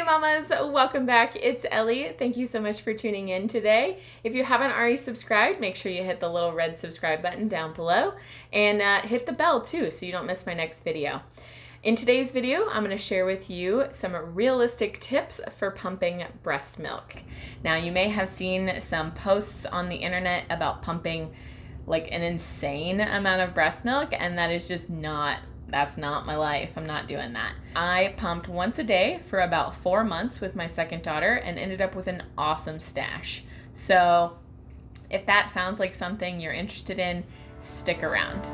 mamas, welcome back. It's Ellie. Thank you so much for tuning in today. If you haven't already subscribed, make sure you hit the little red subscribe button down below and hit the bell too so you don't miss my next video. In today's video, I'm going to share with you some realistic tips for pumping breast milk. Now, you may have seen some posts on the internet about pumping like an insane amount of breast milk, and that is just that's not my life. I'm not doing that. I pumped once a day for about 4 months with my second daughter and ended up with an awesome stash. So if that sounds like something you're interested in, stick around.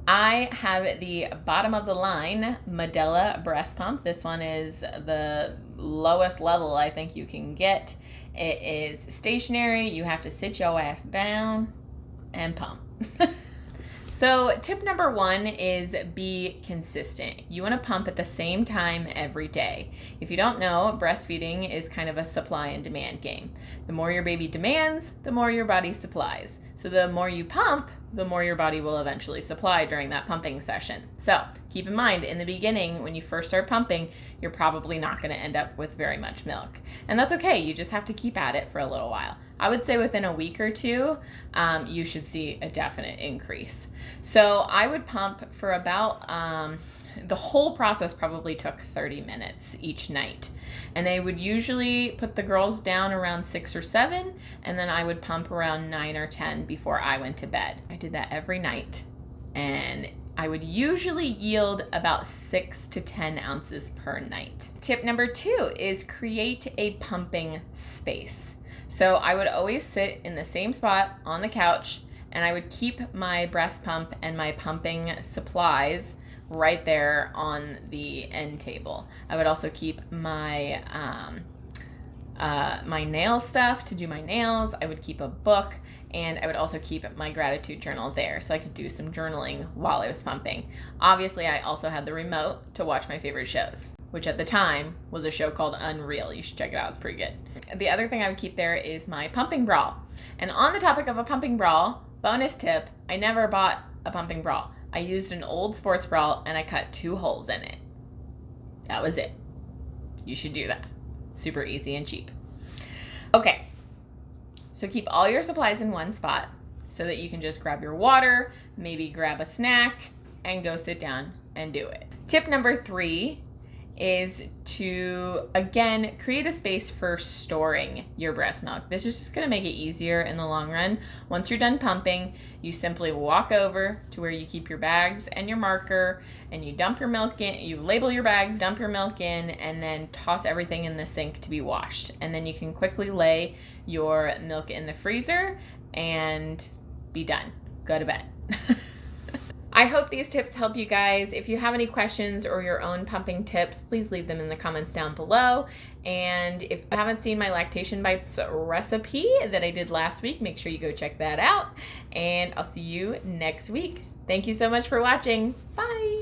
I have the bottom of the line Medela breast pump. This one is the lowest level I think you can get. It is stationary. You have to sit your ass down and pump. So tip number 1 is be consistent. You want to pump at the same time every day. If you don't know, breastfeeding is kind of a supply and demand game. The more your baby demands, the more your body supplies. So the more you pump, the more your body will eventually supply during that pumping session. So keep in mind, in the beginning, when you first start pumping, you're probably not going to end up with very much milk. And that's okay. You just have to keep at it for a little while. I would say within a week or two, you should see a definite increase. So I would pump for about, the whole process probably took 30 minutes each night. And they would usually put the girls down around 6 or 7, and then I would pump around 9 or 10 before I went to bed. I did that every night, and I would usually yield about 6 to 10 ounces per night. Tip number 2 is create a pumping space. So I would always sit in the same spot on the couch, and I would keep my breast pump and my pumping supplies right there on the end table. I would also keep my my nail stuff to do my nails. I would keep a book, and I would also keep my gratitude journal there so I could do some journaling while I was pumping. Obviously, I also had the remote to watch my favorite shows, which at the time was a show called Unreal. You should check it out. It's pretty good. The other thing I would keep there is my pumping bra. And on the topic of a pumping bra, bonus tip, I never bought a pumping bra. I used an old sports bra and I cut 2 holes in it. That was it. You should do that. Super easy and cheap. Okay, so keep all your supplies in one spot so that you can just grab your water, maybe grab a snack, and go sit down and do it. Tip number 3 is to, again, create a space for storing your breast milk. This is just gonna make it easier in the long run. Once you're done pumping, you simply walk over to where you keep your bags and your marker, and you dump your milk in, you label your bags, dump your milk in, and then toss everything in the sink to be washed. And then you can quickly lay your milk in the freezer and be done. Go to bed. I hope these tips help you guys. If you have any questions or your own pumping tips, please leave them in the comments down below. And if you haven't seen my lactation bites recipe that I did last week, make sure you go check that out. And I'll see you next week. Thank you so much for watching. Bye.